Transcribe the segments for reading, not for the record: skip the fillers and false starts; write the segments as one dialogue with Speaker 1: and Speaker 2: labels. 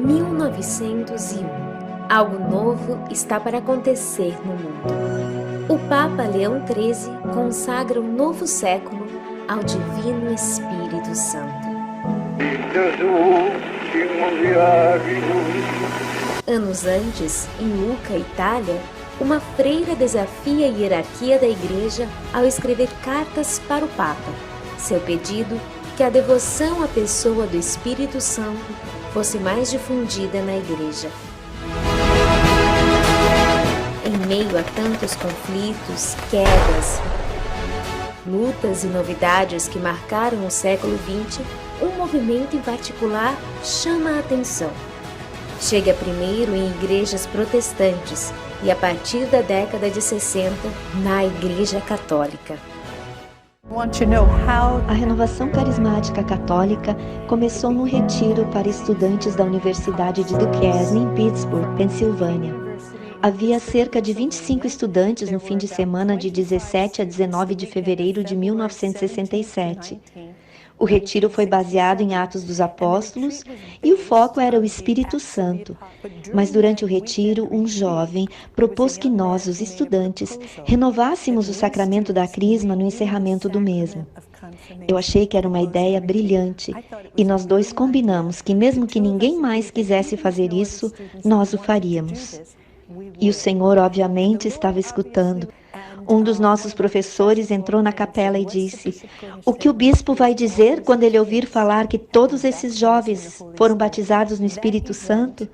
Speaker 1: 1901. Algo novo está para acontecer no mundo. O Papa Leão XIII consagra um novo século ao Divino Espírito Santo. Anos antes, em Lucca, Itália, uma freira desafia a hierarquia da Igreja ao escrever cartas para o Papa. Seu pedido: que a devoção à pessoa do Espírito Santo fosse mais difundida na Igreja. Em meio a tantos conflitos, quedas, lutas e novidades que marcaram o século XX, um movimento em particular chama a atenção. Chega primeiro em igrejas protestantes e, a partir da década de 60, na Igreja Católica.
Speaker 2: A renovação carismática católica começou num retiro para estudantes da Universidade de Duquesne, em Pittsburgh, Pensilvânia. Havia cerca de 25 estudantes no fim de semana de 17 a 19 de fevereiro de 1967. O retiro foi baseado em Atos dos Apóstolos e o foco era o Espírito Santo. Mas durante o retiro, um jovem propôs que nós, os estudantes, renovássemos o sacramento da Crisma no encerramento do mesmo. Eu achei que era uma ideia brilhante e nós dois combinamos que, mesmo que ninguém mais quisesse fazer isso, nós o faríamos. E o Senhor, obviamente, estava escutando. Um dos nossos professores entrou na capela e disse: "O que o bispo vai dizer quando ele ouvir falar que todos esses jovens foram batizados no Espírito Santo?"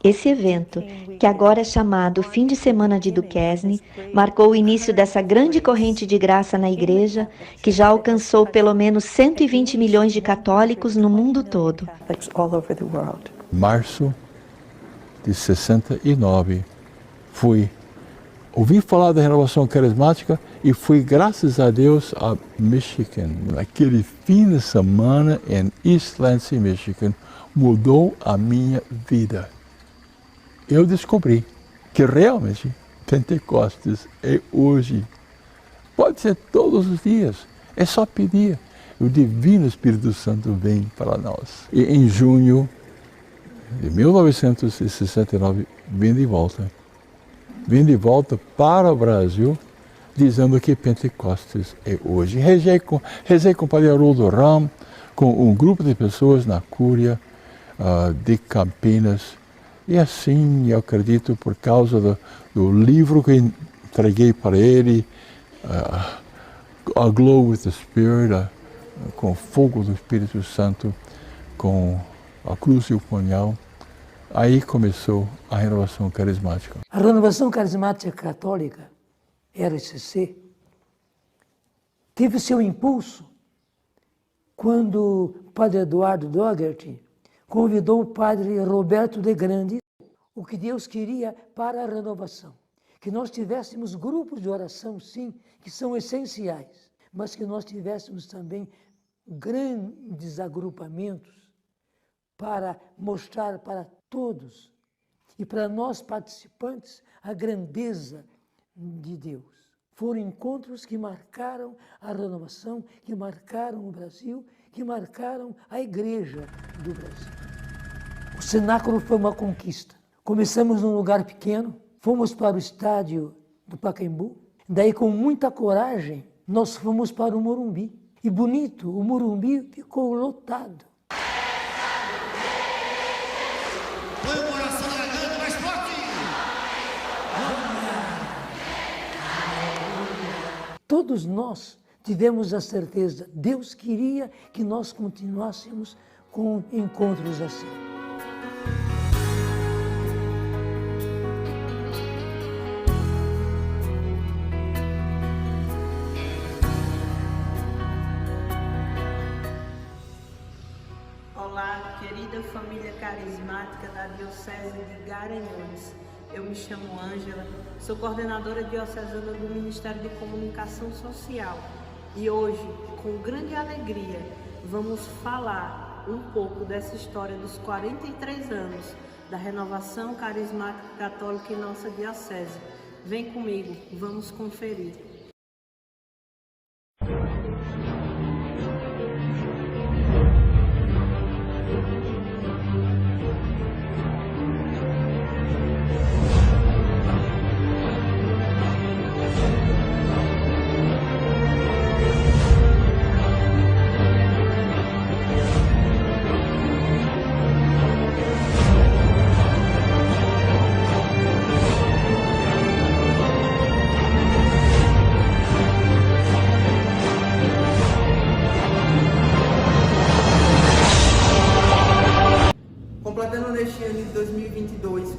Speaker 2: Esse evento, que agora é chamado Fim de Semana de Duquesne, marcou o início dessa grande corrente de graça na Igreja, que já alcançou pelo menos 120 milhões de católicos no mundo todo.
Speaker 3: Março de 69, ouvi falar da renovação carismática e fui, graças a Deus, a Michigan. Naquele fim de semana em East Lansing, Michigan, mudou a minha vida. Eu descobri que realmente Pentecostes é hoje. Pode ser todos os dias, é só pedir. O Divino Espírito Santo vem para nós. E em junho de 1969, vim de volta para o Brasil, dizendo que Pentecostes é hoje. Rezei com o padre Haroldo Ram, com um grupo de pessoas na Cúria de Campinas. E assim, eu acredito, por causa do livro que entreguei para ele, A Glow with the Spirit, com o fogo do Espírito Santo, com a cruz e o punhal, aí começou a renovação carismática.
Speaker 4: A renovação carismática católica, RCC, teve seu impulso quando o padre Eduardo Dougherty convidou o padre Roberto de Grande. O que Deus queria para a renovação, que nós tivéssemos grupos de oração, sim, que são essenciais, mas que nós tivéssemos também grandes agrupamentos para mostrar para todos e para nós participantes a grandeza de Deus. Foram encontros que marcaram a renovação, que marcaram o Brasil, que marcaram a Igreja do Brasil. O cenáculo foi uma conquista. Começamos num lugar pequeno, fomos para o estádio do Pacaembu, daí com muita coragem nós fomos para o Morumbi. E bonito, o Morumbi ficou lotado. Todos nós tivemos a certeza, Deus queria que nós continuássemos com encontros assim.
Speaker 5: Olá, querida família carismática da Diocese de Garanhuns. Eu me chamo Ângela, sou coordenadora diocesana do Ministério de Comunicação Social e hoje, com grande alegria, vamos falar um pouco dessa história dos 43 anos da renovação carismática católica em nossa diocese. Vem comigo, vamos conferir.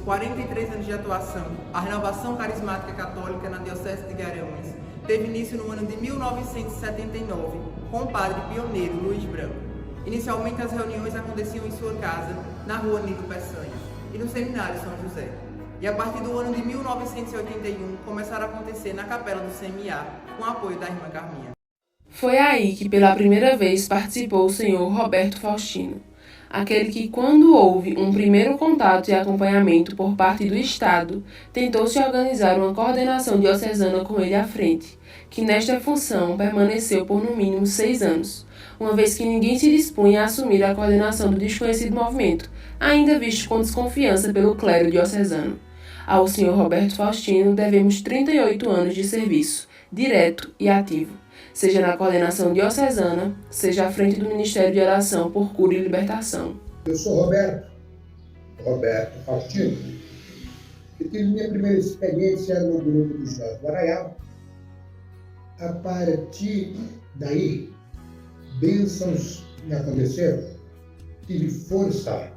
Speaker 6: 43 anos de atuação, a Renovação Carismática Católica na Diocese de Garanhuns teve início no ano de 1979, com o padre pioneiro Luiz Branco. Inicialmente as reuniões aconteciam em sua casa, na rua Nilo Peçanha, e no Seminário São José. E a partir do ano de 1981, começaram a acontecer na Capela do CMA, com o apoio da irmã Carminha.
Speaker 7: Foi aí que pela primeira vez participou o senhor Roberto Faustino, aquele que, quando houve um primeiro contato e acompanhamento por parte do Estado, tentou se organizar uma coordenação diocesana com ele à frente, que nesta função permaneceu por no mínimo 6 anos, uma vez que ninguém se dispunha a assumir a coordenação do desconhecido movimento, ainda visto com desconfiança pelo clero diocesano. Ao senhor Roberto Faustino devemos 38 anos de serviço, direto e ativo, seja na coordenação diocesana, seja à frente do Ministério de Oração por Cura e Libertação.
Speaker 8: Eu sou Roberto Faustino, e tive minha primeira experiência no grupo dos Jovens do Arraial. A partir daí, bênçãos me aconteceram, tive força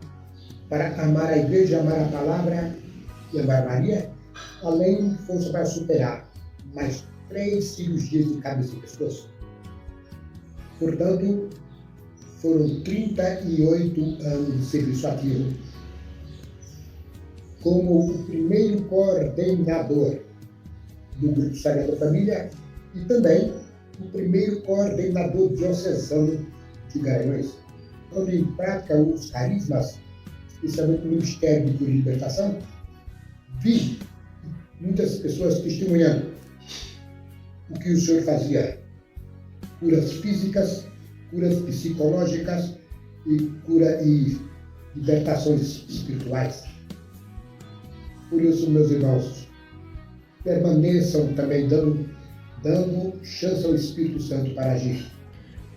Speaker 8: para amar a igreja, amar a palavra e amar Maria, além de força para superar mais 3 cirurgias de cabeça e pescoço. Portanto, foram 38 anos de serviço ativo como o primeiro coordenador do Grupo Sagrada Família e também o primeiro coordenador diocesano de Garanhuns. Quando em prática os carismas, especialmente no Ministério de Cura e Libertação, vi muitas pessoas testemunhando o que o Senhor fazia: curas físicas, curas psicológicas e libertações espirituais. Por isso, meus irmãos, permaneçam também dando chance ao Espírito Santo para agir.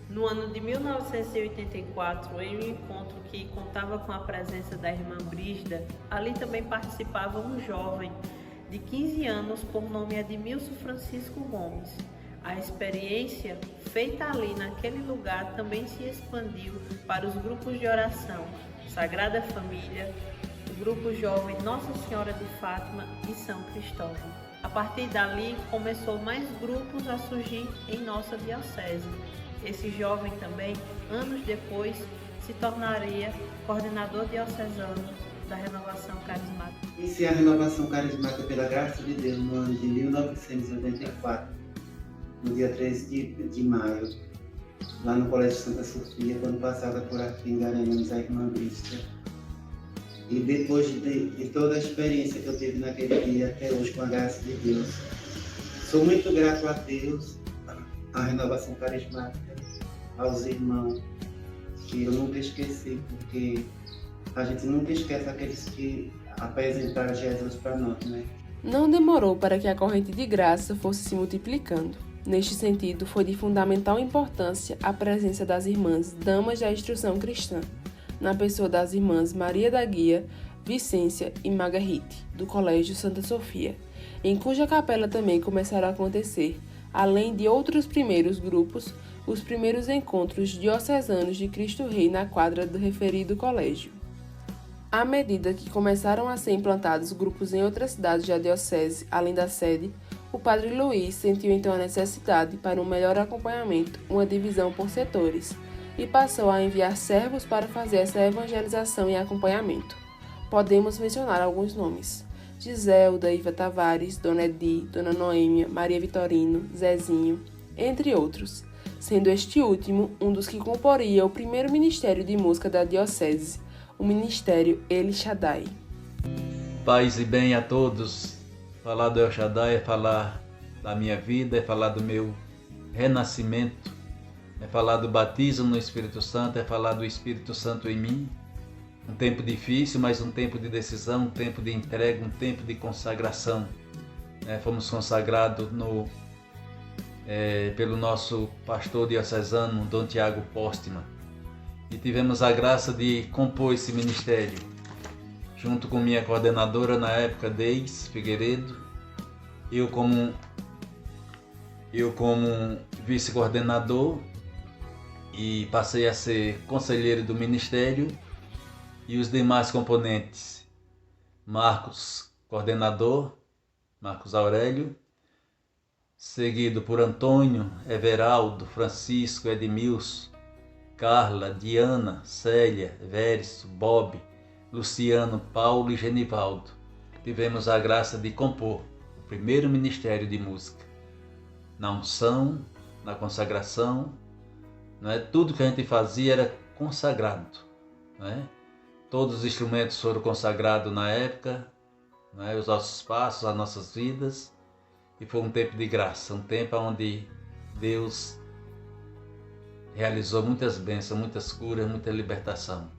Speaker 5: No ano de 1984, em um encontro que contava com a presença da irmã Brígida, ali também participava um jovem de 15 anos por nome Edmilson Francisco Gomes. A experiência feita ali naquele lugar também se expandiu para os grupos de oração Sagrada Família, o grupo jovem Nossa Senhora de Fátima e São Cristóvão. A partir dali começou mais grupos a surgir em nossa diocese. Esse jovem também, anos depois, se tornaria coordenador diocesano da Renovação Carismática.
Speaker 9: Iniciei a Renovação Carismática pela graça de Deus no ano de 1984, no dia 13 de maio, lá no Colégio Santa Sofia, quando passava por aqui em Garanhuns a irmã Brígida. E depois de toda a experiência que eu tive naquele dia, até hoje, com a graça de Deus, sou muito grato a Deus, à Renovação Carismática, aos irmãos, que eu nunca esqueci, porque a gente nunca esquece aqueles que apresentaram Jesus para nós, né?
Speaker 7: Não demorou para que a corrente de graça fosse se multiplicando. Neste sentido, foi de fundamental importância a presença das irmãs Damas da Instrução Cristã, na pessoa das irmãs Maria da Guia, Vicência e Margarite, do Colégio Santa Sofia, em cuja capela também começaram a acontecer, além de outros primeiros grupos, os primeiros encontros diocesanos de Cristo Rei na quadra do referido colégio. À medida que começaram a ser implantados grupos em outras cidades da diocese, além da sede, o padre Luiz sentiu então a necessidade, para um melhor acompanhamento, uma divisão por setores, e passou a enviar servos para fazer essa evangelização e acompanhamento. Podemos mencionar alguns nomes: Giselda, Iva Tavares, Dona Edi, Dona Noêmia, Maria Vitorino, Zezinho, entre outros, sendo este último um dos que comporia o primeiro ministério de música da diocese, o Ministério El Shaddai.
Speaker 10: Paz e bem a todos. Falar do El Shaddai é falar da minha vida, é falar do meu renascimento, é falar do batismo no Espírito Santo, é falar do Espírito Santo em mim. Um tempo difícil, mas um tempo de decisão, um tempo de entrega, um tempo de consagração. Fomos consagrados pelo nosso pastor diocesano, Dom Tiago Póstima, e tivemos a graça de compor esse ministério, junto com minha coordenadora na época, Deis Figueiredo, eu como vice-coordenador, e passei a ser conselheiro do ministério, e os demais componentes. Marcos, coordenador, Marcos Aurélio, seguido por Antônio, Everaldo, Francisco, Edmilson, Carla, Diana, Célia, Vércio, Bob, Luciano, Paulo e Genivaldo. Tivemos a graça de compor o primeiro ministério de música. Na unção, na consagração, tudo que a gente fazia era consagrado. Todos os instrumentos foram consagrados na época, os nossos passos, as nossas vidas. E foi um tempo de graça, um tempo onde Deus realizou muitas bênçãos, muitas curas, muita libertação.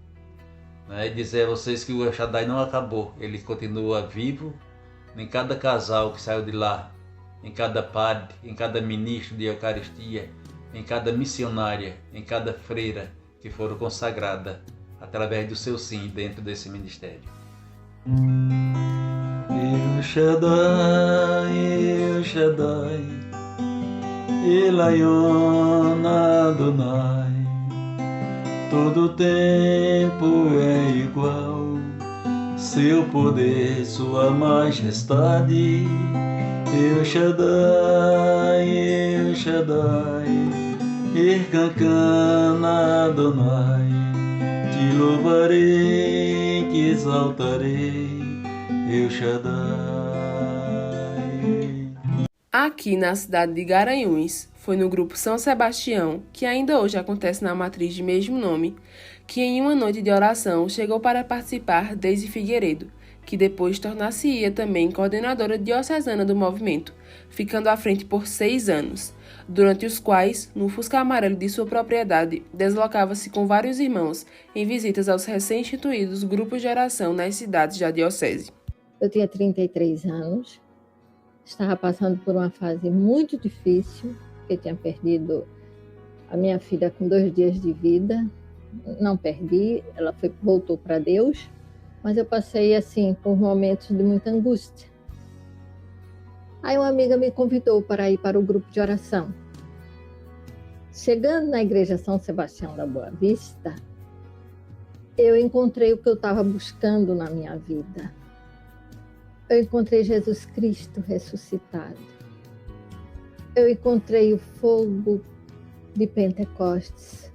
Speaker 10: E dizer a vocês que o El Shaddai não acabou, ele continua vivo em cada casal que saiu de lá, em cada padre, em cada ministro de Eucaristia, em cada missionária, em cada freira que foram consagrada através do seu sim dentro desse ministério. El Shaddai, El Shaddai, Elayon Adonai, todo tempo é igual, seu poder, sua majestade. El Shaddai, El Shaddai, Erkankan Adonai, te louvarei, te exaltarei, El Shaddai.
Speaker 7: Aqui na cidade de Garanhuns, foi no grupo São Sebastião, que ainda hoje acontece na matriz de mesmo nome, que em uma noite de oração chegou para participar Deise Figueiredo, que depois tornar-se-ia também coordenadora diocesana do movimento, ficando à frente por 6 anos, durante os quais, no Fusca amarelo de sua propriedade, deslocava-se com vários irmãos em visitas aos recém-instituídos grupos de oração nas cidades da diocese.
Speaker 11: Eu tinha 33 anos, estava passando por uma fase muito difícil, porque tinha perdido a minha filha com 2 dias de vida. Não perdi, ela voltou para Deus, mas eu passei assim por momentos de muita angústia. Aí uma amiga me convidou para ir para o grupo de oração. Chegando na igreja São Sebastião da Boa Vista, eu encontrei o que eu estava buscando na minha vida. Eu encontrei Jesus Cristo ressuscitado. Eu encontrei o fogo de Pentecostes.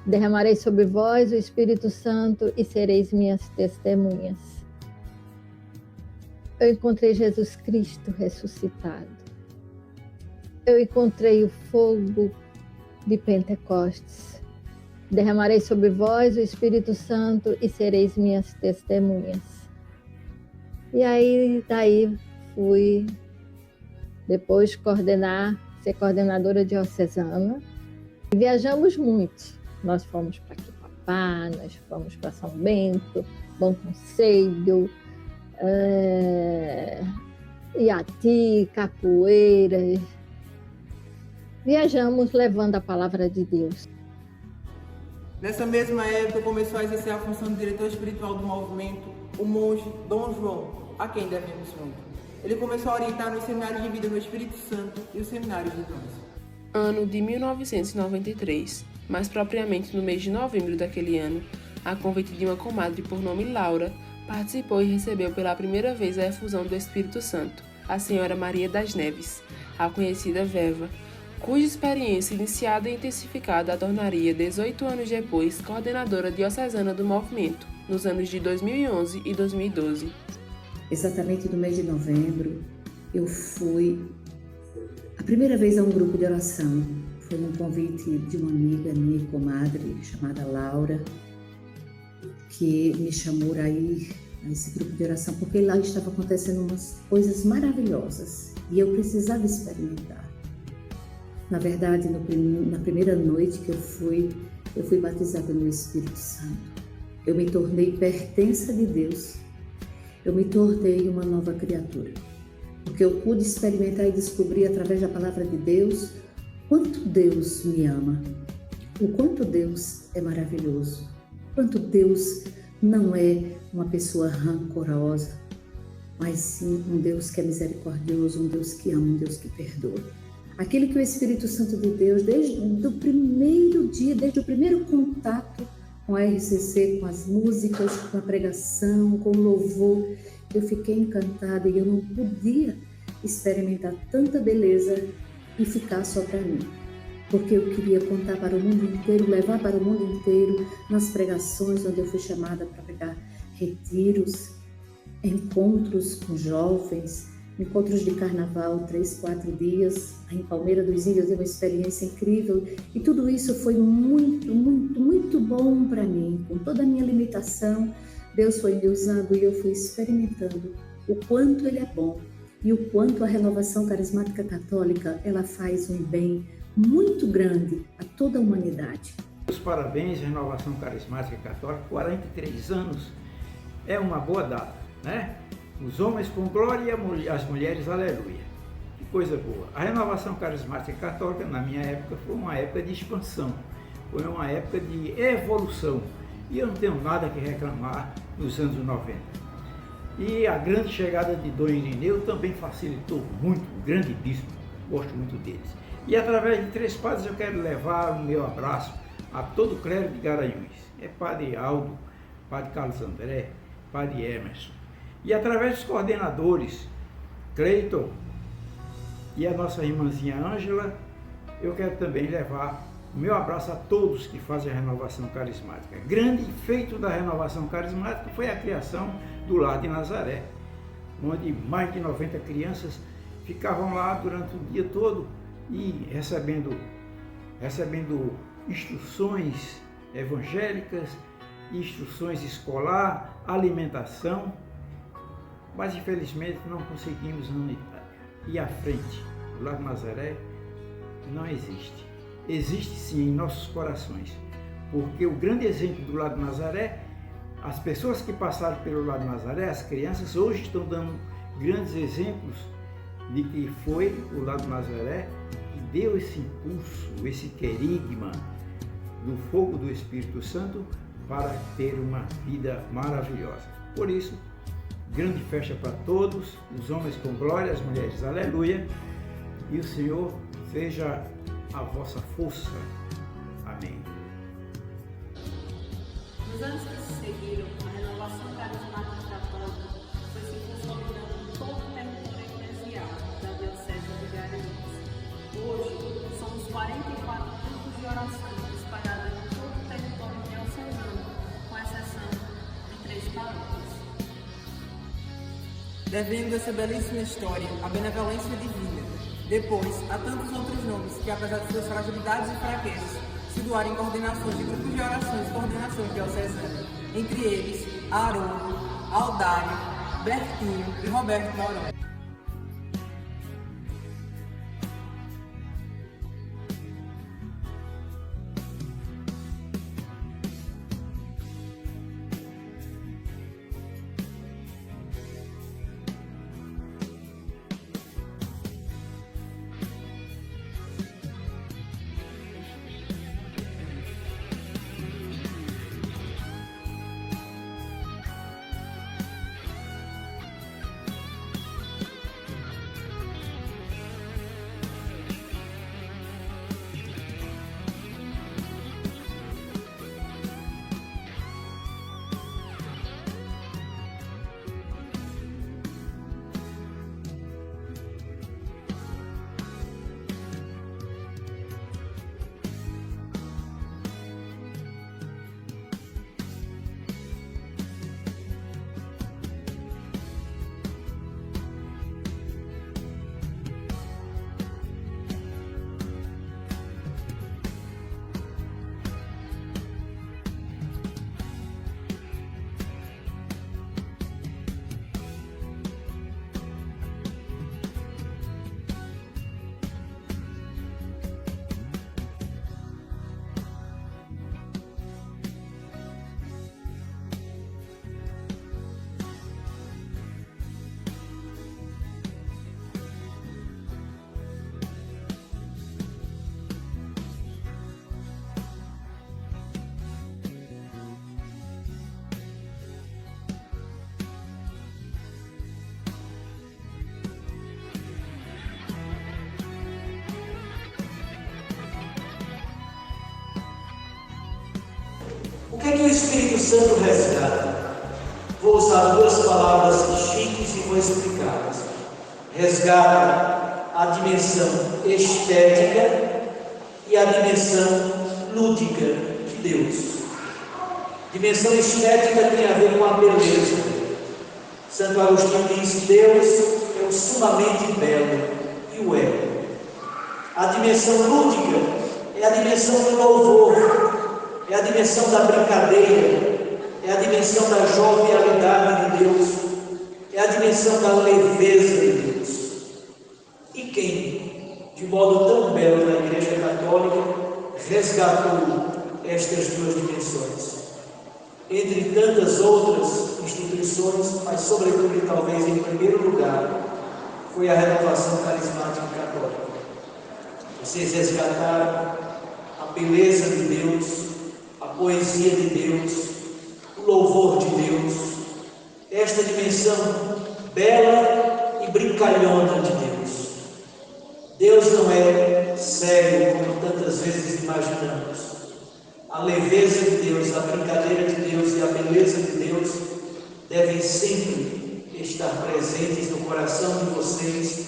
Speaker 11: Derramarei sobre vós o Espírito Santo e sereis minhas testemunhas. Eu encontrei Jesus Cristo ressuscitado. Eu encontrei o fogo de Pentecostes. Derramarei sobre vós o Espírito Santo e sereis minhas testemunhas. E aí, daí fui depois ser coordenadora diocesana. E viajamos muito. Nós fomos para Quipapá, nós fomos para São Bento, Bom Conselho, Iati, Capoeiras. Viajamos levando a palavra de Deus.
Speaker 6: Nessa mesma época começou a exercer a função de diretor espiritual do movimento o monge Dom João, a quem devemos muito. Ele começou a orientar nos seminários de vida no Espírito Santo e os seminários de dons.
Speaker 7: Ano de 1993, mais propriamente no mês de novembro daquele ano, a convite de uma comadre por nome Laura, participou e recebeu pela primeira vez a efusão do Espírito Santo, a Senhora Maria das Neves, a conhecida Veva, cuja experiência iniciada e intensificada a tornaria 18 anos depois coordenadora diocesana do movimento, nos anos de 2011 e 2012.
Speaker 12: Exatamente no mês de novembro, eu fui a primeira vez a um grupo de oração. Foi um convite de uma amiga minha, comadre, chamada Laura, que me chamou a ir a esse grupo de oração, porque lá estava acontecendo umas coisas maravilhosas e eu precisava experimentar. Na verdade, na primeira noite que eu fui batizada no Espírito Santo. Eu me tornei pertença de Deus. Eu me tornei uma nova criatura. Porque eu pude experimentar e descobrir através da palavra de Deus quanto Deus me ama, o quanto Deus é maravilhoso, quanto Deus não é uma pessoa rancorosa, mas sim um Deus que é misericordioso, um Deus que ama, um Deus que perdoa. Aquele que o Espírito Santo de Deus, desde o primeiro dia, desde o primeiro contato com a RCC, com as músicas, com a pregação, com o louvor, eu fiquei encantada e eu não podia experimentar tanta beleza e ficar só para mim. Porque eu queria contar para o mundo inteiro, levar para o mundo inteiro, nas pregações onde eu fui chamada para pregar, retiros, encontros com jovens, encontros de carnaval, 3, 4 dias, em Palmeira dos Índios, deu uma experiência incrível. E tudo isso foi muito, muito, muito bom para mim. Com toda a minha limitação, Deus foi me usando e eu fui experimentando o quanto Ele é bom e o quanto a renovação carismática católica, ela faz um bem muito grande a toda a humanidade.
Speaker 13: Os parabéns à Renovação Carismática Católica, 43 anos é uma boa data, né? Os homens com glória e as mulheres aleluia. Que coisa boa. A Renovação Carismática Católica, na minha época, foi uma época de expansão, foi uma época de evolução. E eu não tenho nada que reclamar nos anos 90. E a grande chegada de Dom Irineu também facilitou muito, o grande bispo, gosto muito deles. E através de 3 padres eu quero levar o meu abraço a todo o clero de Garanhuns. É Padre Aldo, Padre Carlos André, Padre Emerson. E através dos coordenadores, Cleiton e a nossa irmãzinha Ângela, eu quero também levar o meu abraço a todos que fazem a renovação carismática. Grande feito da renovação carismática foi a criação do Lar de Nazaré, onde mais de 90 crianças ficavam lá durante o dia todo e recebendo instruções evangélicas, instruções escolar, alimentação, mas infelizmente não conseguimos não ir à frente. O Lar de Nazaré não existe. Existe sim em nossos corações, porque o grande exemplo do Lar de Nazaré, as pessoas que passaram pelo Lar de Nazaré, as crianças, hoje estão dando grandes exemplos de que foi o Lar de Nazaré que deu esse impulso, esse querigma do fogo do Espírito Santo para ter uma vida maravilhosa. Por isso, grande festa para todos, os homens com glória, as mulheres aleluia, e o Senhor seja a vossa força. Amém.
Speaker 5: Nos anos que se seguiram, a renovação carismática católica foi se consolidando em todo o território eclesial da Diocese de Garanhuns. Hoje, somos 44 grupos de oração espalhados em todo o território diocesano, com exceção de 3 paróquias.
Speaker 6: Devendo essa belíssima história à benevolência divina, depois, há tantos outros nomes que, apesar de suas fragilidades e fraquezas, se doarem em coordenações de grupos de orações e coordenações diocesanas, entre eles, Haroldo, Aldário, Bertinho e Roberto Noronha.
Speaker 14: O que é que o Espírito Santo resgata? Vou usar duas palavras chiques e vou explicá-las. Resgata a dimensão estética e a dimensão lúdica de Deus. Dimensão estética tem a ver com a beleza. Santo Agostinho diz: Deus é o sumamente belo, e o é. A dimensão lúdica é a dimensão do louvor, é a dimensão da brincadeira, é a dimensão da jovialidade de Deus, é a dimensão da leveza de Deus. E quem, de modo tão belo na Igreja Católica, resgatou estas duas dimensões? Entre tantas outras instituições, mas sobretudo e talvez em primeiro lugar, foi a Renovação Carismática Católica. Vocês resgataram a beleza de Deus, a poesia de Deus, o louvor de Deus, esta dimensão bela e brincalhona de Deus. Deus não é sério como tantas vezes imaginamos. A leveza de Deus, a brincadeira de Deus e a beleza de Deus devem sempre estar presentes no coração de vocês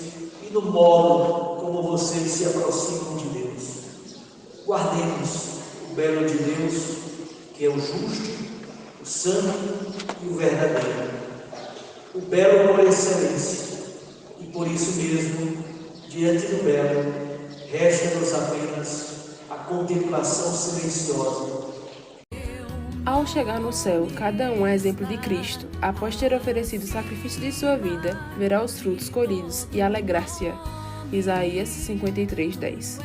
Speaker 14: e no modo como vocês se aproximam de Deus. Guardemos o belo de Deus, que é o justo, o santo e o verdadeiro. O belo por excelência, e por isso mesmo, diante do belo, resta-nos apenas a contemplação silenciosa.
Speaker 7: Ao chegar no céu, cada um é exemplo de Cristo. Após ter oferecido o sacrifício de sua vida, verá os frutos colhidos e alegrar-se-á. Isaías 53:10.